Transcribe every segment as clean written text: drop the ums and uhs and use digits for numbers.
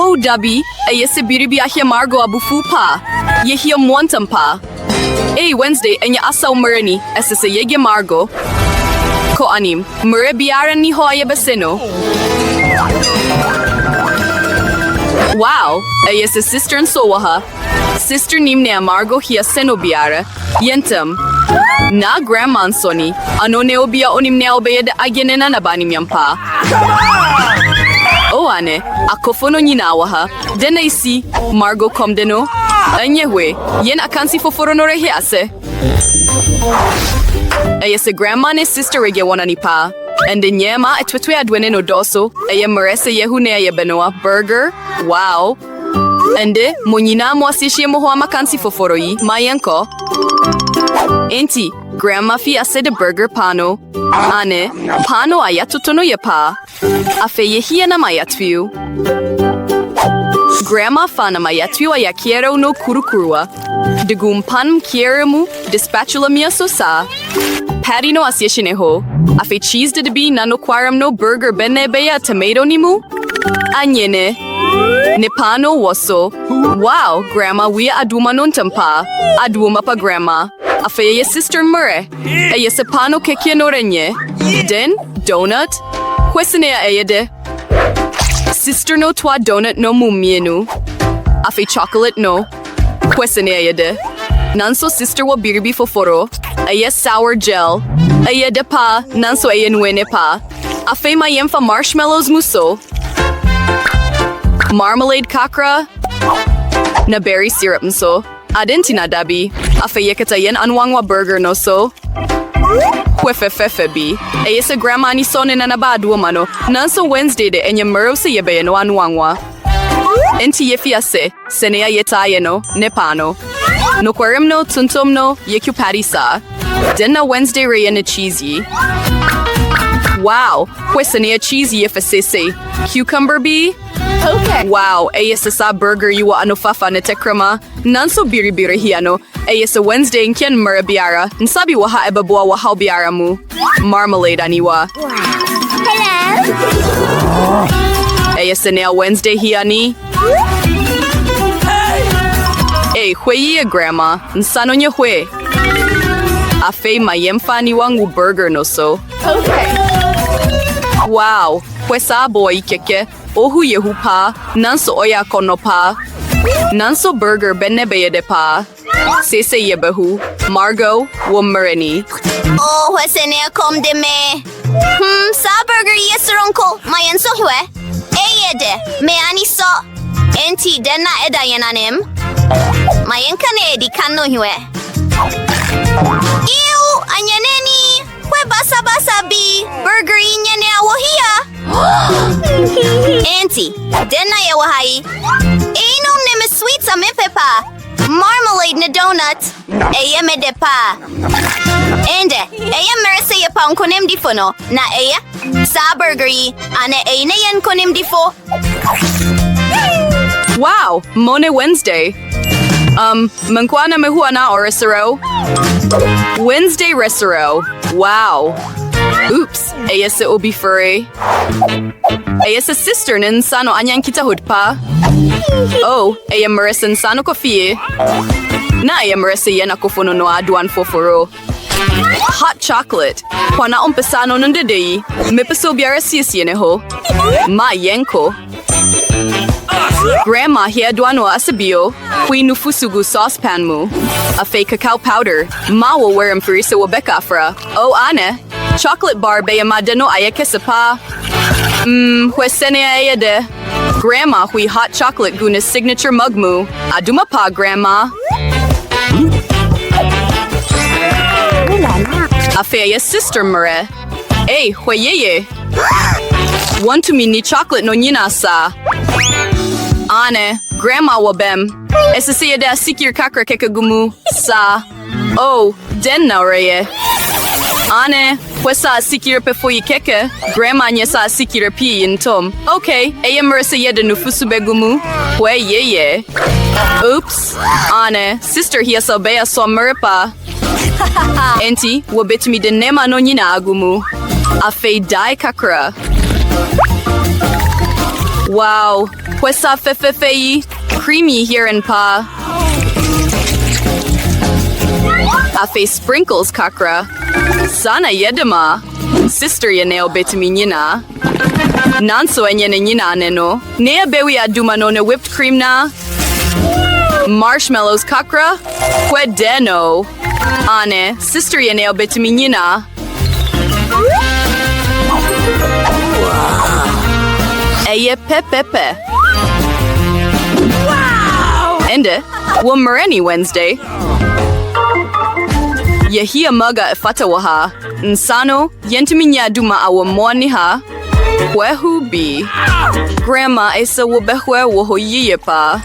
Oh, Dabi, ayese biribiyahe Margo abufu pa. Yehia mwantam pa. Wednesday, enya asaw murani, sa yege Margo. Ko anim, mure biyaran ni hoya basino. Wow, ayese sister and sowaha. Sister nim ne Margo hiya seno biara. Yentam. Na grandma soni. Ano neobia onim neobeyed agenena na banim yampa. O ane, akofono nyinawaha. Dena isi, Margo komdeno. Anyehwe, yen akansi foforono rehiase. Ayese grandma ne sister rege wanani pa. Ende nyema etwetwe adwene no doso. Aye merese yehune aye benoa burger. Wow. Ende, monyina mwasishie mohoa makansi foforoi. Mayenko. Enti, grandma fi ase de burger pano. Ane, pano ayatutono ye pa. Afe yehia na mayatviu. Grandma fana mayatviu ayakiero no kurukurua. De gumpan kieremu, de spatula mia sosa. Patty no asieshineho. Afe cheese de debi nano quaram no burger benne beya tomato nimu. Anyene. Nepano woso. Wow, grandma wia aduma nuntampa. Aduma pa grandma. Afe ye sister mure. Aye se pano kekia no renye. Den, donut. Kwesenea ayede. Sister no twa donut no mumienu. Afe chocolate no. Kwesenea ayede. Nanso sister wa biribi foforo. Aye sour gel. Aye de pa. Nanso aye nwene pa. Afe mayemfa marshmallows muso. Marmalade kakra. Na berry syrup nso. Adentina dabi. Afe yekata yen anwangwa burger no so. Kwefefefe bi. Ayese grandma ni sone na nabadu mano. Nanso Wednesday de enye muro se yebe no anwangwa. Enti yefiase. Senea yetaye no. Nepano. No quarem no tuntum no. Yeku patty sa. Denna Wednesday re na cheesy. Wow. Kwesenea cheesy yefasese. Cucumber bi. Okay. Wow, ayesa sa burger yuwa ano fafa na tekrama. Nanso biribiri hiano. Ayesa Wednesday nkien mura biara. Nsabi waha ebabuwa wahau biara mu. Marmalade aniwa. Hello. Ayesa nea Wednesday hiani. Hweye grandma. Nsano nye hwe. Afe mayemfa niwangu burger no so. Okay. Wow, kwesa boy keke. Ohu yehu pa, nanso oya kono pa. Nanso burger benne beyede pa. Sese yebehu, Margo, womereni. Oh, hwesenea kom de me. Sa burger yeseronko, mayenso hwe. Eyede, me ani so. Enti denna eda yenanim. Mayenkane edi kanno hwe. Ew, anyaneni. Hwe basa basa bi. Burger inyane awohia. Auntie, denna ya wahai. Eino neme sweets a mepepa. Marmalade na donut. Eye me de pa. Ende, eye merese ye pa unkonem difono. Na eye, sa burgeri, ane eine yen konem difo. Wow, Mone Wednesday. Mankwana mehuana oresero. Wednesday resero. Wow. Oops, ayese obi furry. Ayese sister nin sano anyan kita hudpa. Oh, aye marisen sano kofie. Na aye marise yen akofono no aduan foforo. Hot chocolate. Kwana umpesano nundedei. Mepeso biara siesieneho. Ma yenko. Grandma here duano asabio. Hui nufusugu saucepan mu. Afe cacao powder. Ma will wear him for so wabeka fra. Oh ane. Chocolate bar be madeno ayakesa pa. Hwesene ayede. Grandma hui hot chocolate guna signature mugmu. Aduma pa grandma. Afeya sister mure. Hweyeye. Want to mini chocolate no nyina sa. Ane, grandma wabem. Esasiya da sikir kakra kekagumu sa. Oh, den na reye. Ane, pwesa sikir pefoyi keke. Grandma nya sa sikir pi intom. Okay, eye merasa yeda nufusu begumu. Hwe yeye. Oops. Ane, sister hiya sa bea so merpa. Enti, wabetumi de nema no nyina agumu. Afe dai kakra. Wow, Wesa fefefei, creamy here and pa. Afe sprinkles kakra. Sana yedema. Sister yaneo betumi nyina. Nanso enye ne nyina neno. Nea bewi aduma no ne whipped cream na. Marshmallows kakra. Kwedeno. Ane, sister yaneo betumi nyina. Eye pepepe. Wow! Ende, wa Mareni Wednesday. Yehia maga fatawaha. Nsano, yentiminya duma awa mwani ha. Wehu bi. Grandma esa wabehwe woho yiyepa.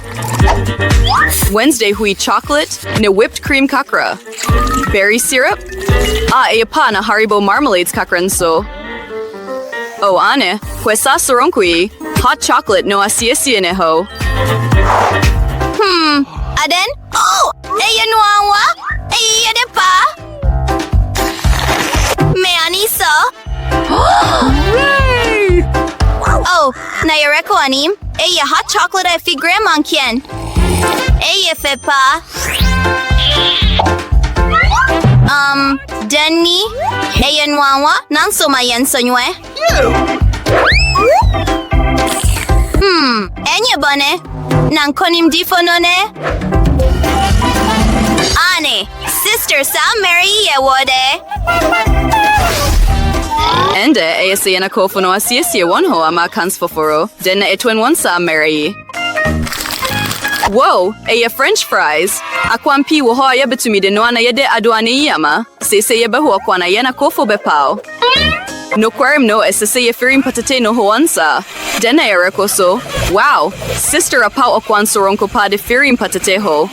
Wednesday hui chocolate ne whipped cream kakra. Berry syrup. Epa na Haribo marmalades kakranso. Oh ane, kwesa soronkui. Hot chocolate no asiesie neho. Aden? Oh! Eya nuawa? Eya depa? Me anisa? Oh, na yareko anim? Eya hot chocolate I fi grandma kien. Eya fepa? Denny? Eya nuawa? Nanso mayen sonywe? Enya bane? Nankonim difonone? Ane, sister sa Mary yewode. Ende eyasiena kofono asiesie wonho ama kansfoforo. Dena etwen wansa Mary. Whoa, eya French fries. Akwampi woho ya betumi de noana yede aduane yama. Sese yebehu akwana yena kofo bepao. No quarim no esese yefirim patate no hoansa. Dena erekoso. Wow, sister apao akwan soronko pa de firim patate ho.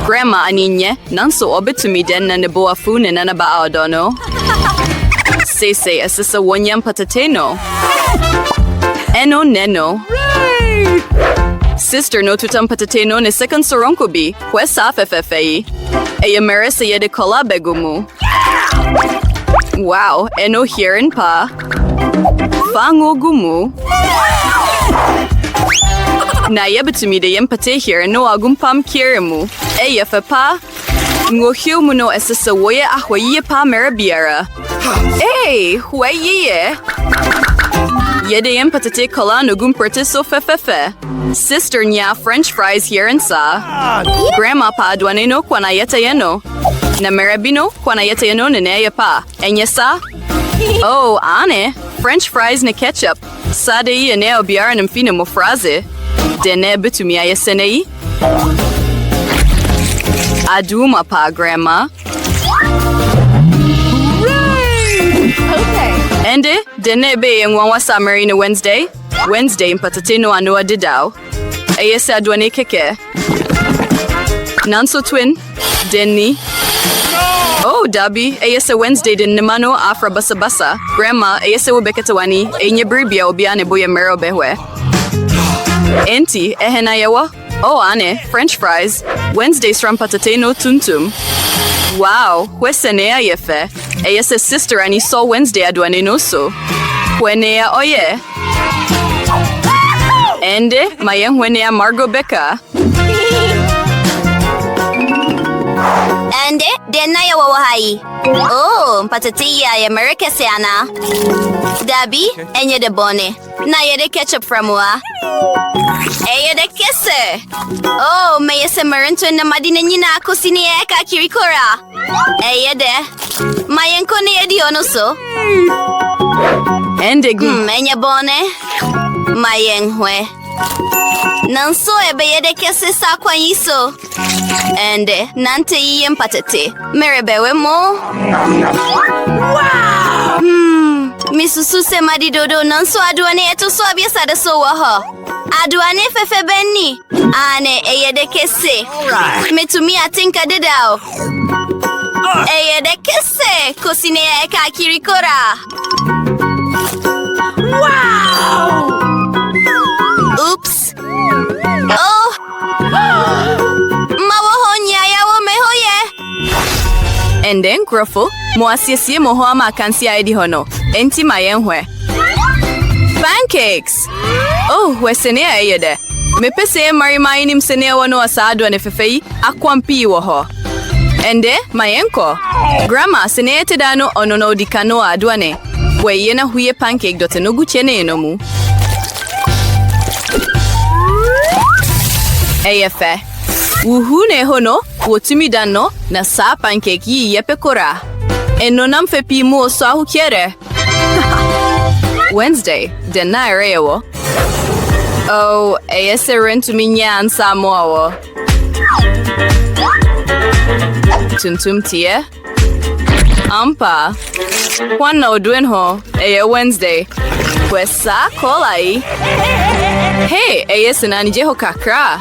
Grandma aninye, nanso obetumi den na neboa fune nana ba aodono. Sese esese wonyam patate no. Eno neno. Sister no tutam patate no ne second soronko bi. Kwesa fefefei. Eya merese yede kola begumu. Wow, eno hirin pa. Fango gumu. Na yebetumi de yempate here no agumpam kiremu. Eya fepa. Ngohio muno esesa woye ahwaye pa merabiera. Hey, huaye. Yede yempate kola no gumprete so fefefe. Sister nya French fries here and sa. Grandma pa duane no kwana yeta yeno. Na merabino kwana yeta yeno nene pa. Enyesa. Oh, ane. French fries na ketchup. Sade yi eneo biara na mfine mo fraze. Dene betumi ayesenei. Aduma pa grandma. Okay. Ende, dene be yengwanwa sa Marina Wednesday. Wednesday mpatate no anoa didao. Eyese adwane keke. Nanso twin. Denny. Oh, Dabi, eyese Wednesday din nemano afra basa basa. Grandma, eyese wabeketawani. Enye bribia obiane boya mero behwe. Enti, ehena yewa? Oh, ane, French fries. Wednesday's from patate no tuntum. Wow, wesenea yefe. Eyese sister ani saw Wednesday adwane no so. Wenea oye. Ende, mayen wenea Margot Becca. Ande, dena ya wawahai. Oh, patatia ya America seana. Dabi, enye de bone. Na yede ketchup framua. Eye de kese. Oh, meye se marinto na madina nyina kusini eka kirikora. Eye de. Mayen kone edi onoso. Ende enye bone. Mayen hwe. Nanso ebe yede kese sa kwa yiso. Ende, nante yiyem patate. Merebewe mo. Wow! Misusu se madidodo nanso aduane eto so abiesa de so waha. Aduane fefe benni. Ane eyede kese. Metumi atinka dedao. Eyede kese. Kusine eka kirikora. Wow! Oops. Oh! Ende nkrofo, mo asiesie moho ama kansi aedi hono. Enti mayenhwe. Pancakes! Oh, wesenea eyede. Mepese marimai nim senewa no asado ne fefei akwampi wo ho. Ende mayenko. Grandma senete dano onono dikano aduane. Weye na huye pancake dote no guchene no mu. Eyefe. Wuhu ne hono wotumi dano na sa pancake yi yepe kora. Eno nam fepi mu so ahu kiere. Wednesday, den na erewo. Oh, ese rentumi nyan samoawo. Tumtum tie. Ampa. Juan odwin ho. Wednesday. Kwesa kolai. Hey, ese nani jeho kakra.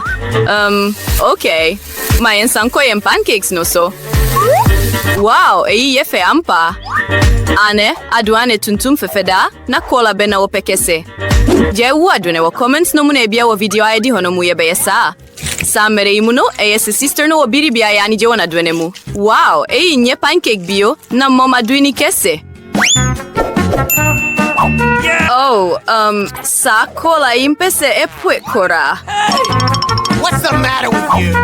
Okay. Mayen sankoyen pancakes no so. Wow, yefe ampa. Ane, aduane tuntum fefeda, na kola bena wopekese. Je adune wa comments no mune bia wa video ID hono mu yebe yesa. Sa mere imuno, se sister no wabiri bia yani je wana adune mu. Wow, nye pancake bio, na mama duini kese. Oh, sa kola impese epwe kora. What's the matter with you?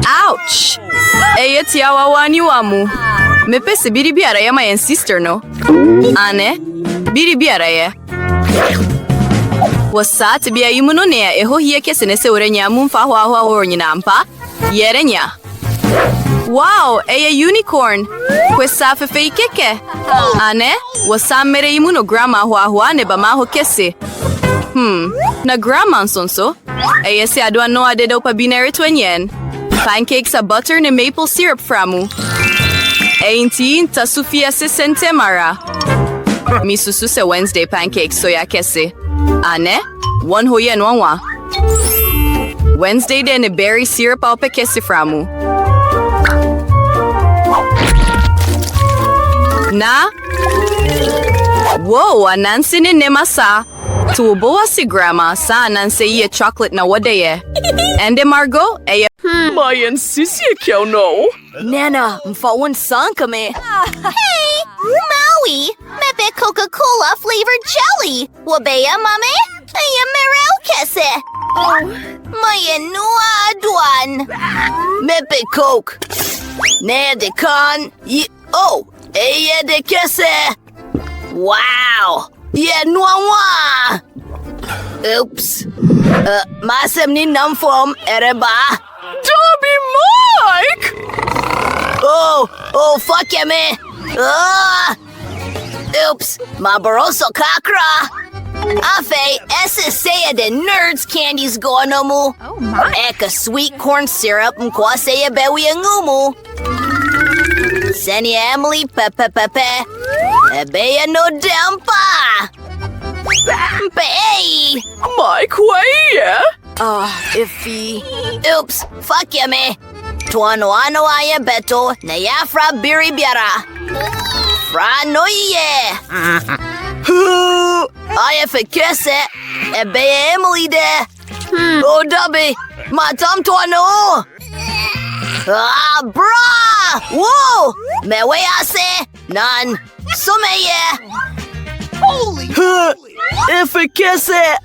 Ouch! Tiawa wani wamu. Mepese biri biara ya my sister no. Ane, biri biara ye. Wasat bia imuno ne eho hie kese ne se orenya mumfa ho nyina ampa. Yerenya. Wow, unicorn. Kwesa fefe keke. Ane, wasamere imuno grandma ho ne ba ma ho kese. Na grandma sonso. Se adwa no ade do pa binary twenyen. Pancakes a butter ne maple syrup framu. Ainti ta Sofia se sentemara. Misusu se Wednesday pancakes soya kese. Ane, one hoyen wanwa. Wednesday de ne berry syrup au pe kese framu. Na? Whoa, anansi ni nemasa. Tuoboa si grandma sa anansi ye chocolate na wadeye. Ende Margot, Mayan sisi kyau no. Nana, mfawan sanka me. Hey, Maui, mepe Coca-Cola flavored jelly. Wabeya mame? Mereu kese. Maya nua aduan. Mepe Coke. Ne de kan. De kese. Wow. Ye nuanwa. Oops. Masem ni namfom ereba. Dobby Mike! Oh, fuck ya, man. Oops, my baroso kakra. Afe, esse seya de nerds candies go no mu. Oh my. Eka sweet corn syrup mkwa seya bewi ngumu. Seni Emily pepe. Ebeya no dampa. Hey! Mike, where? Iffy. Oops, fuck ya, me. Tuano ano aya beto na yafra biri biara. Fra no ye. Aya fekese. Ebe Emily de. Oh, Dubby. Ma tom tuano. Bra. Whoa. Me we ase. Nan. Sume ye. Holy Efekese.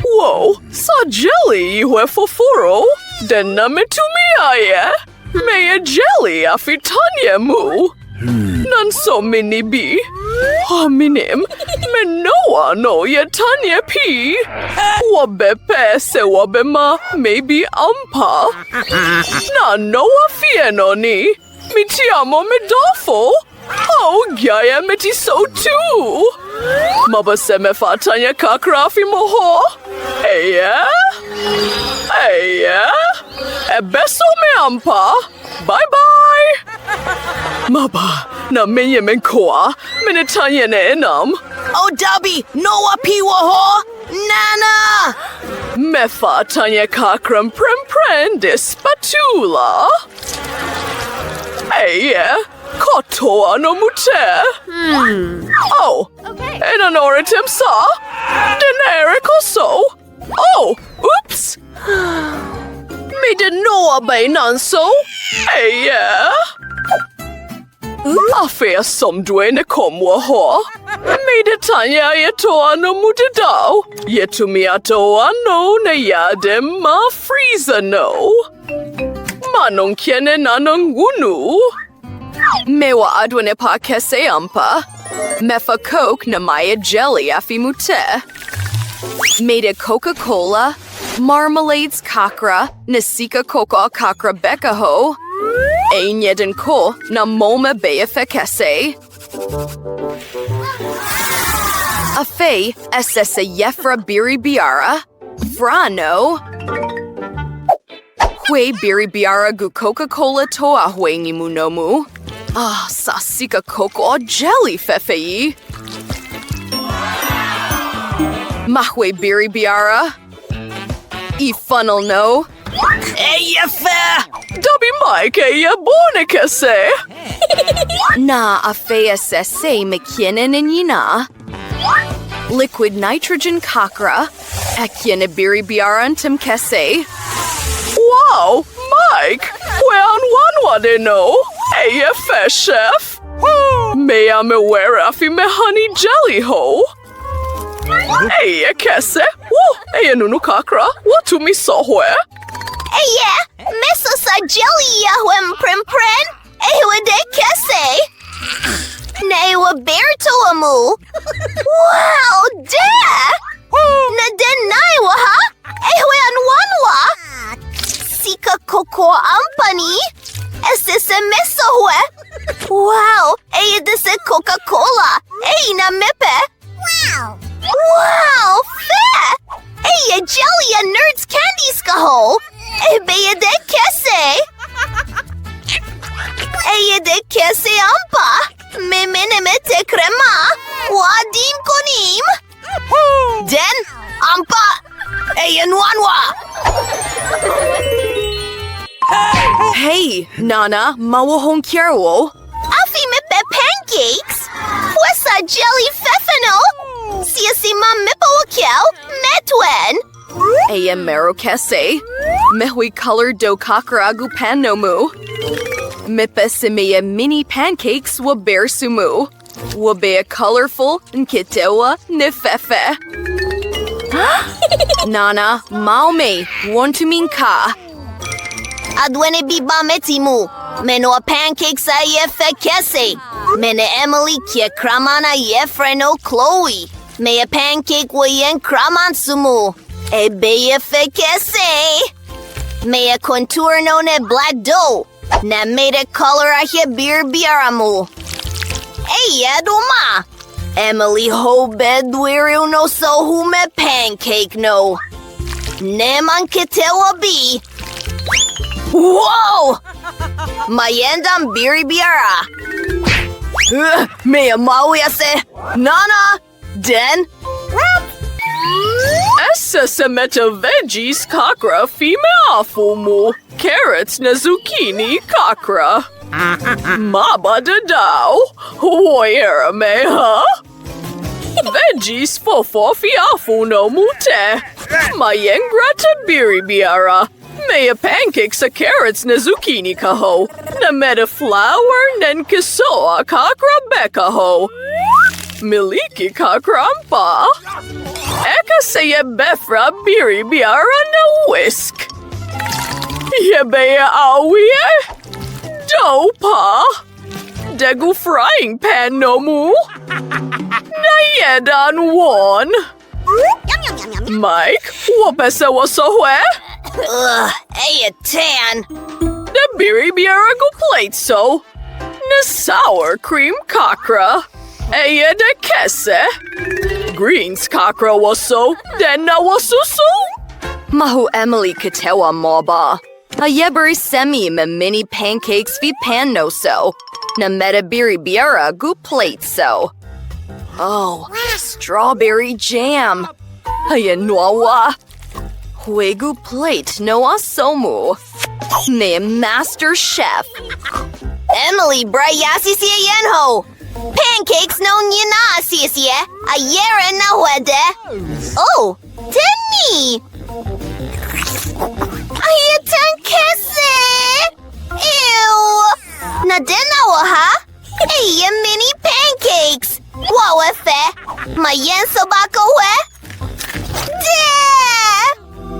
Whoa, sa jelly hue foforo. Den na metumiaye. Meye jelly afitanye mu. Nan so mini bi. Minim, menoa no ye tanye pi. Wabe pe se wabe ma maybe ampa. Na noa fieno ni. Mi ti amo me dofo. Oh, gaya meti so too. Maba seme fatanya kakrafi moho. Eya? Ebeso me ampa. Bye-bye. Maba, na menye menkoa. Menetanya ne enam. Oh, Dubby, noa piwa ho. Nana. Mefa tanya kakram prem de spatula. Eya? Kotoa no mute. Oh, okay. En anoritem sa. Denerico so. Oh, oops. Me de noa bainan so. Eya. Affair som dwene komwa ho. Made Tanya yetoano mutidao. Yetumiato ano na yadem ma freezer no. Manong kiene nanongunu. Mewa adwane pa kese ampa. Mefa Coke na maya jelly afimute. Made Coca-Cola, marmalades kakra, nasika cocoa kakra bekaho. Einyeden ko na moma bea fekese. Afe esese yefra biri biara. Frano. Hue biri biara gu Coca-Cola toa hue ni munomu. Ah, sasika cocoa jelly fefei. Mahwe biri biara. E funnel no. Dubby Mike ya bonikase. Na afea sese mekinen and yina. Liquid nitrogen kakra. Ekiene biri biara antim kese. Wow, Mike, wean wanwa de no. Eya fe chef. May I me wear afi me honey jelly ho. Eya kese. Woo, eya nunu kakra. What to me so where? Meso sa jelly yahwem primpren. Ewa de kese. Na ewa berto amu. Wow, de. Na den na ewa ha? Ewa anwanwa. Sika cocoa ampani. Ese se meso hwe. Wow, eya dese Coca-Cola. Eya na mepe. Wow, fe. Eya jelly a nerds candies kaho. Eya de kese. Eya de kese ampa. Memene mete crema. Wadin konim. Den ampa. Eya nwanwa. Hey, Nana, mawahong kierwo. Afi mepe pancakes. Wesa jelly fefeno. Siasi ma mepo wakel. Metwen. Eya mero kese. Mehui color do kakaragu pan no mu. Mipe simeya mini pancakes wa bear sumu. Wa bea colorful nkitewa nifefe. Nana, maume, wantumin ka. Adwene biba metimu. Meno a pancakes a yefe kese. Mene Emily kia kramana yefreno Chloe. Me a pancake wa yen kraman sumu. E be yefe kese. Me a contour no ne black dough. Na made a color a he beer biaramu. Hey Edoma. Emily ho bed wiru no so hu me pancake no. Neman kitewa bi. Whoa! Mayendam biri biara. Me a mawiase. Nana. Den. Essa semeta veggies kakra fime afumu. Carrots na zucchini kakra. Maba da dao. Hoyera me ha? Veggies fofo fiafu no mute. Mayengrata biri biara. Mea pancakes a carrots na zucchini kaho. Na meta flour nen kisoa kakra beka ho. Miliki kakrampa. Eka seye befra biri biara na whisk. Yebea awie. Dopa. Degu frying pan no mu. Na yedan one. Mike, wapesa wasohwe? Hey, tan. The biri biara go plate so. Na sour cream kakra. Eya de kese. Greens kakra waso. Den na wasusu. Mahu Emily katewa moba. A yeberi semi me mini pancakes vi pan no so. Na meta biri biara gu plate so. Oh, strawberry jam. Aya noawa. Huegu plate no asomu. Ne master chef. Emily brayasi siya yan ho. Pancakes no nyina siya. A yera na wede. Oh, Denny. Ayatan kese. Ew. Na dena wa ha? Hey, mini pancakes. Wow, efe.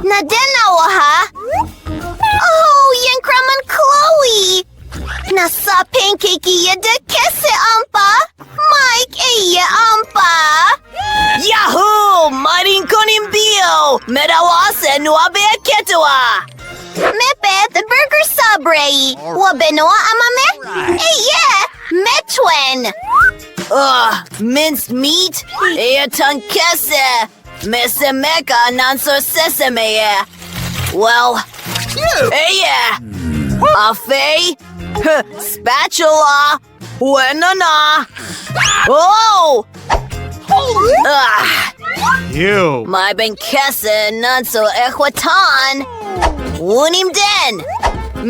Nadena waha? Oh, yan kraman Chloe! Nasa pancake iya de kese ampa? Mike iya ampa? Yahoo! Maring konimbio! Medawase nuabe ketua! Mepe, the burger sabre! Wabenoa amame? Yeah! Metwen! Minced meat? Tankese! Mesemeka nanso sesame. Well, Afe? Spatula? Wenana? Oh! You. My benkese nanso equatan. Unim den.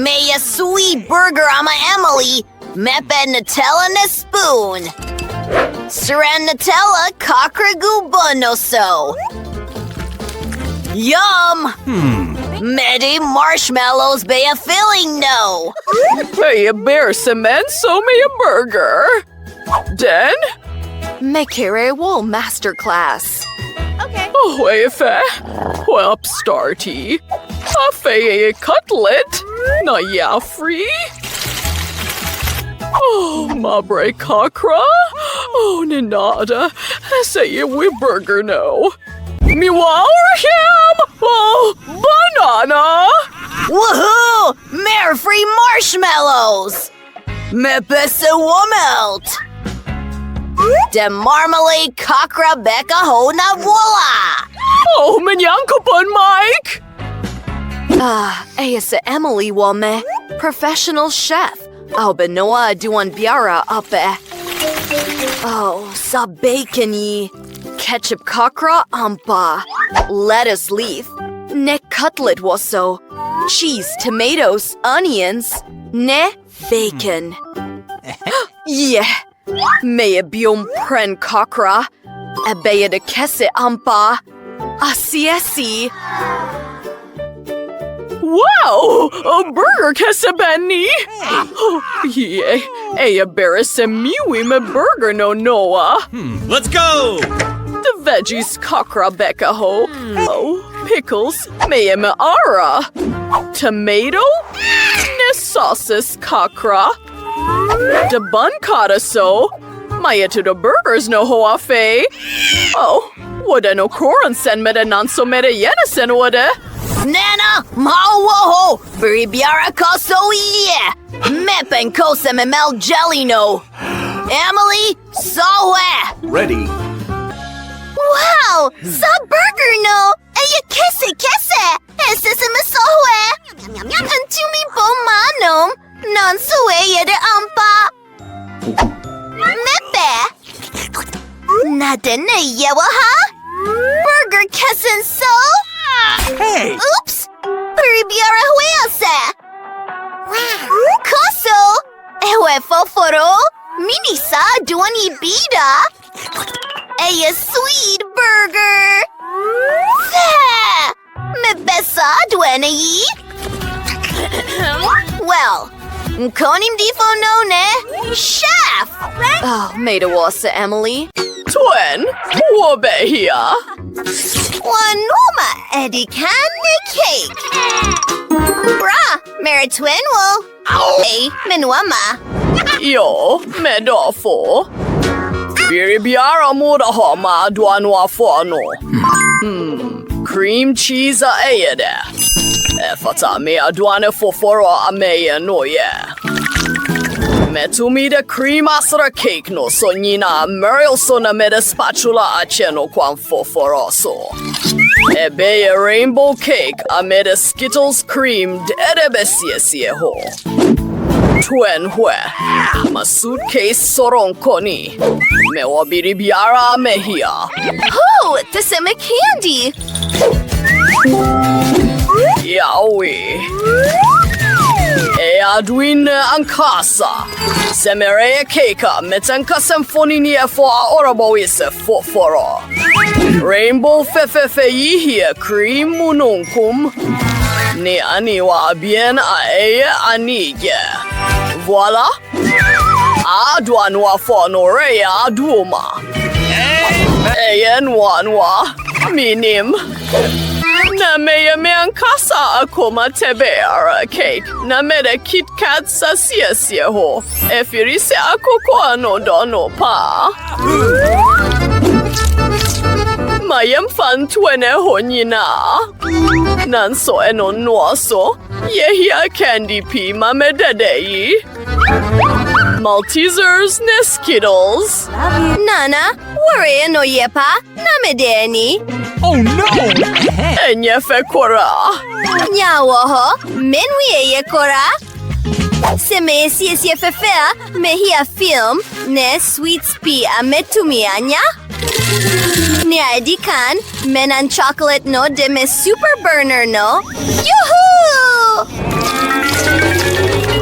May a sweet burger ama Emily. Mepe Nutella na spoon. Saran Nutella kakragu bonoso. Yum! Medi marshmallows be a filling no. May a bear cement, so may a burger. Den? Mekere wool masterclass. Oh, Afe. Well, upstarty. Afe a cutlet. Na ya free. Oh, mabre kakra. Oh, ninada. Say we burger no. Miwa or him? Oh, banana. Woohoo! Mare free marshmallows! Mepese womelt! De marmalade kakra beka ho na voila! Oh, minyankapon, Mike. Asa Emily wame, professional chef. Albanoa duan biara ape. Oh, sa bacony. Ketchup kakra ampa. Lettuce leaf. Ne cutlet waso. Cheese, tomatoes, onions. Ne bacon. Yeah. Mea biom pren kakra. Abeya de kese ampa. Asiesi. Wow! A burger kesabani! Oh, yeah. A berris miwi me burger no noa. Let's go. The veggies kakra beka ho. Oh, pickles, mea me ara. Tomato? Ne sauces kakra. The bun kata so. Maya to the burgers no ho afe. Oh, wada no koran sen me de nanso me de yenesen wada. Nana, mawoho, biribiara koso yeah. Mepen kose me mel jelly no. Emily, soe. Ready. Wow! Sa burger no! Aya kese! Ese se me sohwe! Antumi bo manom! Non suwe yede ampa! Mepe! Nadene yewa ha? Burger kesen so? Hey! Oops! Biribiara huease! Koso! Ewe foforo! Minisa duani bida! A sweet burger! There! Me besa duenayi? Well, konim difo no ne? Chef! Oh, made a wasa Emily. Twin, wabehia. Wanuma Eddie candy cake! Bra, Mary Twin wo! Hey, menuama! Yo, medofo. Biribiara muda homa duanwa fono. Cream cheese a eyede. Efata me aduane foforo a meya no ye. Metumi de cream asra cake no sonina Muriel sona me de spatula a cheno kwan foforoso. Ebe a rainbow cake a me de Skittles cream de edebesie ho. Twen hue, ma suitcase soron koni. Me wa biribiara mehia. Oh, this is my candy! Yawi. E adwin ankasa. Semerea keka metanka symphony ni efo a orabo ise foforo. Rainbow fefefe yihia cream mununkum. Ni ani wa bien a eye anige. Voila! Adwan wa fono rea aduma. Eyen wanwa. Minim. Na meye me ankasa akoma tebeara cake. Na mede Kit Kat sa siesie ho. Efiri se akoko ano dono pa. Mayem fan twene ho nyina. Nanso eno nuaso. Yehia candy pea mame dedeyi. Maltesers ne Skittles. Nana, worry no yepa, namedeni. Oh no! Enye fe kora. Nyawoho, menwie ye kora. Se me siesie fefea, me hia film, ne sweet spi a metumia nya. Ne edikan, menan chocolate no de me super burner no. Yoo-hoo!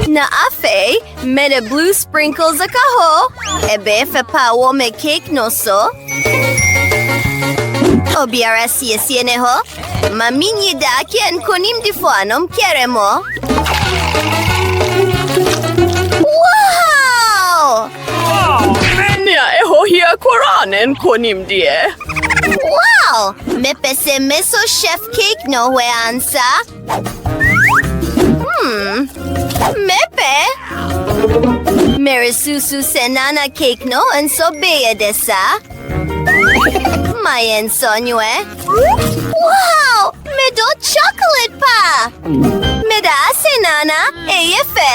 Na afe, me de blue sprinkles a kaho. Ebe fe pa wo me cake no so. Obiara siesie ne ho. Maminyi da kien konim di fuanom keremo. Wow! Nia eho hia koranen konim die. Wow! Me pese meso chef cake no we ansa. Mepe? Merisusu senana cake no and so bea desa. Mayen sonye. Wow! Me do chocolate pa! Me da senana eyefe.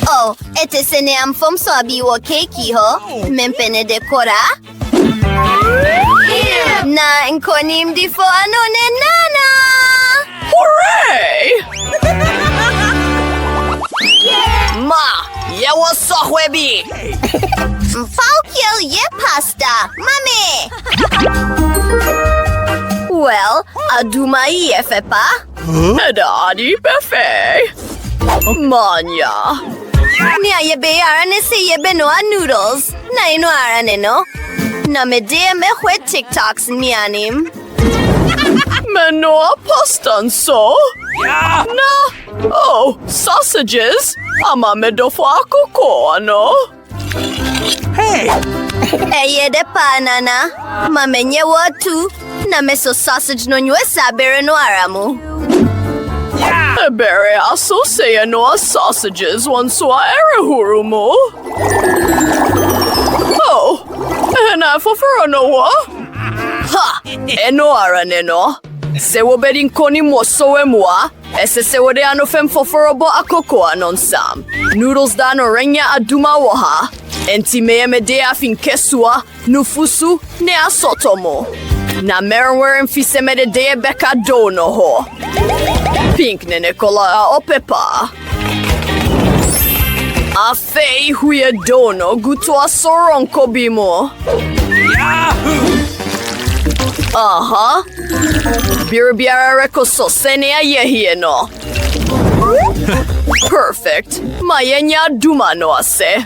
Oh, ete sene am fom so abiwo cake ho. Mempene dekora. Na nkonim di fo ano ne nana. Hooray! Ma, yewo sohwebi. Paukil ye pasta, mami. Well, aduma yefe pa. Edadi buffet. Manya. Nia ye be arane se ye benoa noodles. Na ino arane no. Na me de me hwe TikToks nianim. Menoa pastan so? Yeah! Na? Oh, sausages? Ama medofo akoko ano? Hey! Eye de pa nana. Mamenye watu. Na meso sausage no nywe sabere no aramu. Ebere aso seya noa sausages wansua erehuru mo. Oh, ena foforo no wa? Ha! Eno arane no. Sewo bedin koni mo sowe mua. Ese sewo de ano fem foforo bo akoko anon sam. Noodles da no renya aduma waha. Enti meye me de afin kesua, nufusu, ne asotomo. Na merenwer mfise me de beka do no ho. Pink ne Nicola a opepa. Afe huye dono guto a soronko bimo. Aha. Birabiara reko sosene a yehie no. Perfect. Mayenya duma no ase.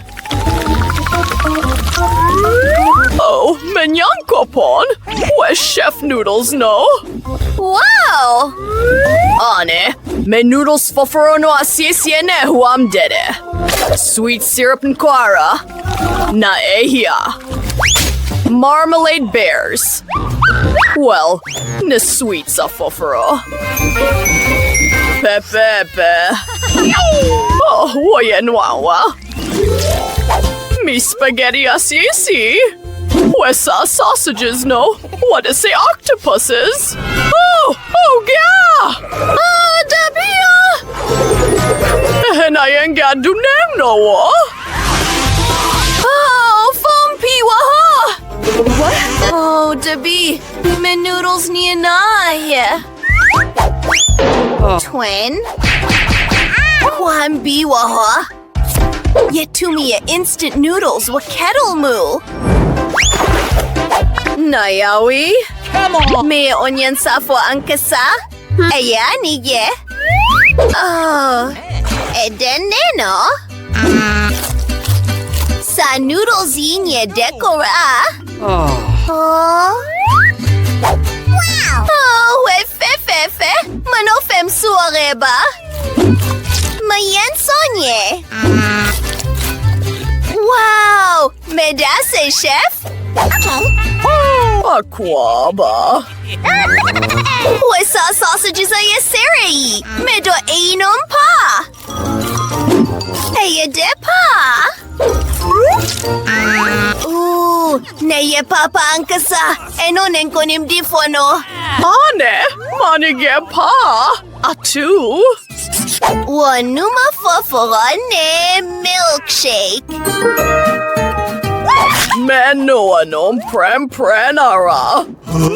Oh, menyankopon. Where's Chef Noodles no? Wow! Ane, me noodles foforo no asiesiene huam dede. Sweet syrup nkwara. Na ehia. Marmalade bears. Well, ne sweet sa foforo. Pepepe. Oh, woyenwawa. Me spaghetti asiesi. Where's our sausages no? What is say octopuses? Oh yeah! Dabia! And I ain't got do name no wa. Oh, foam piwaha! What? Oh, Debbie, me noodles ni na here. Twin? Kwan biwaha? Yet to me instant noodles wa kettle moo. Nayawi? Come on! Me onion safo ankasa? Aya nige? Oh, edeneno? Sa noodles inye dekora? Oh. Wow! Oh, fe. Manofem suareba? Mayen sonye? Wow! Medase, chef? Aquaba. What's our sausages are you siri? Me do inom pa. Hey, de pa. Na ye papa angkasa. Enonen konim difono. Manige pa. Atu. Wanuma fofora ne milkshake. Me no anom prenara.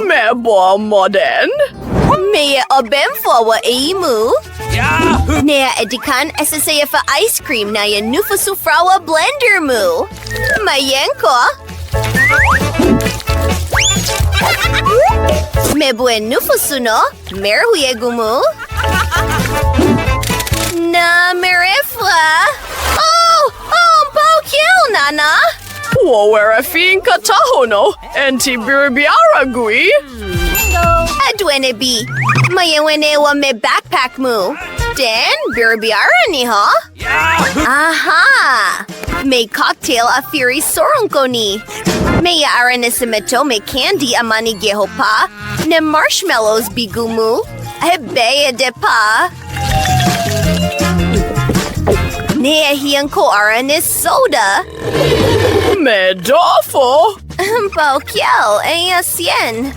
Me bo modern. Me obem forwa imu. Yahoo! Nea edikan SSA for ice cream na ya nufusu frawa blender mu. Mayenko. Me buen nufusu no. Merhuyegumu. Na merefla. Oh, bao kill nana. Wawera finka tahono. Enti biribiara gui. Adwene bi. Mayewene wa me backpack mu. Den biribiara ni ha? Yahoo! Aha! May cocktail a fury soronko ni. May aranisimito me candy amani geho pa. Ne marshmallows bigumu. Hebeye de pa. Ne hiyanko aranis soda. Me dofo. Bao kiel e sien.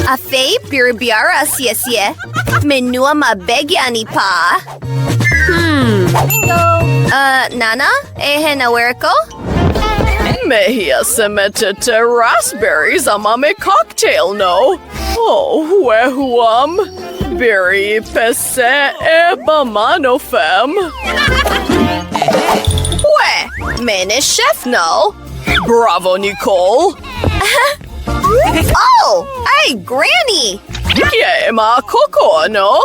A fe biribiara siesye. Menua mabegiani pa. Nana? Ehen awerko? Mehia semetete raspberries amame cocktail no. Oh, wehuam. Biri pese ebamano fem. We, mene chef no? Bravo, Nicole. Oh, hey, Granny! Ye ma coco no.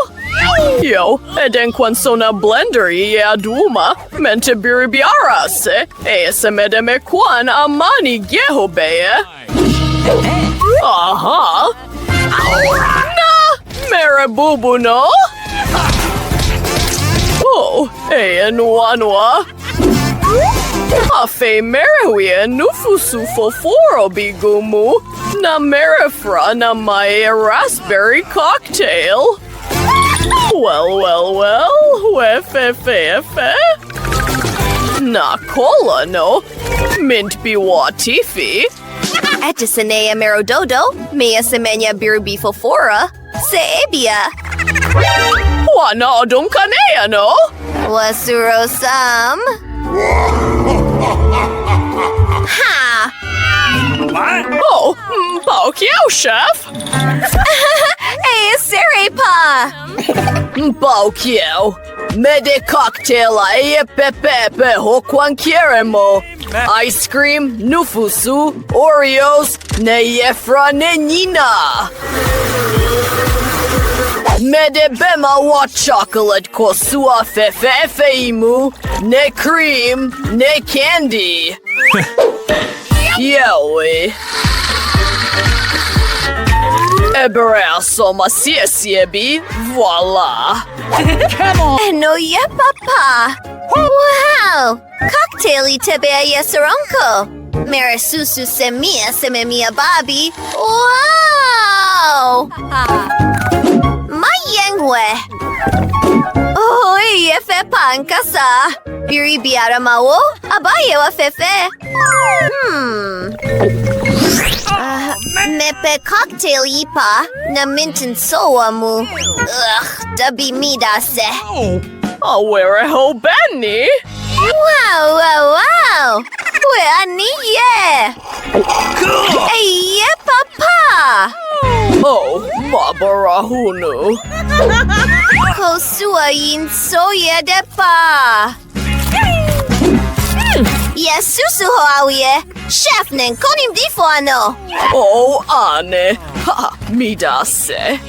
Yo, eden kwansona blender ye aduma. Mente biribiara se. Semede me kwan amani geho beye. Aha. Na, mere bubu no. Oh, nuanua. Afe merewie nufusu foforo bigumu. Na merefra na my raspberry cocktail. Well, wefe. Na cola no. Mint biwa tifi. Etisanea merododo, mea semenya biribi fofora, se ebia. Wana odum kanea no. Wasuro sam. Ha! What? Oh, bao kiao, chef. Hey, serepa! Bao kiao. Mede cocktail a pepe ho quanquieremo. Ice cream, nufusu, Oreos, ne yefra ne nina. Mede bema wa chocolate ko sua fefe imu, ne cream, ne candy. Yewe. Ebera soma siesiebi, voila. Come on! No ye papa! Wow! Cocktaili tebe yesaronko! Merisusu semia sememia babi! Wow! Mayengwe! Oh, yefe pankasa! Biribiara mawo? Abaye wa fefe! Mepe cocktail ipa na mintin soa mu. Ugh, dabi mida se. Oh, where a ho Benny? Wow! We ani ye! Hey, ye papa! Oh, Babarahunu. Kosua yin so ye de pa! Yes, susu ho awie! Chef nen konim difo ano! Oh, Ane. Ha, midase.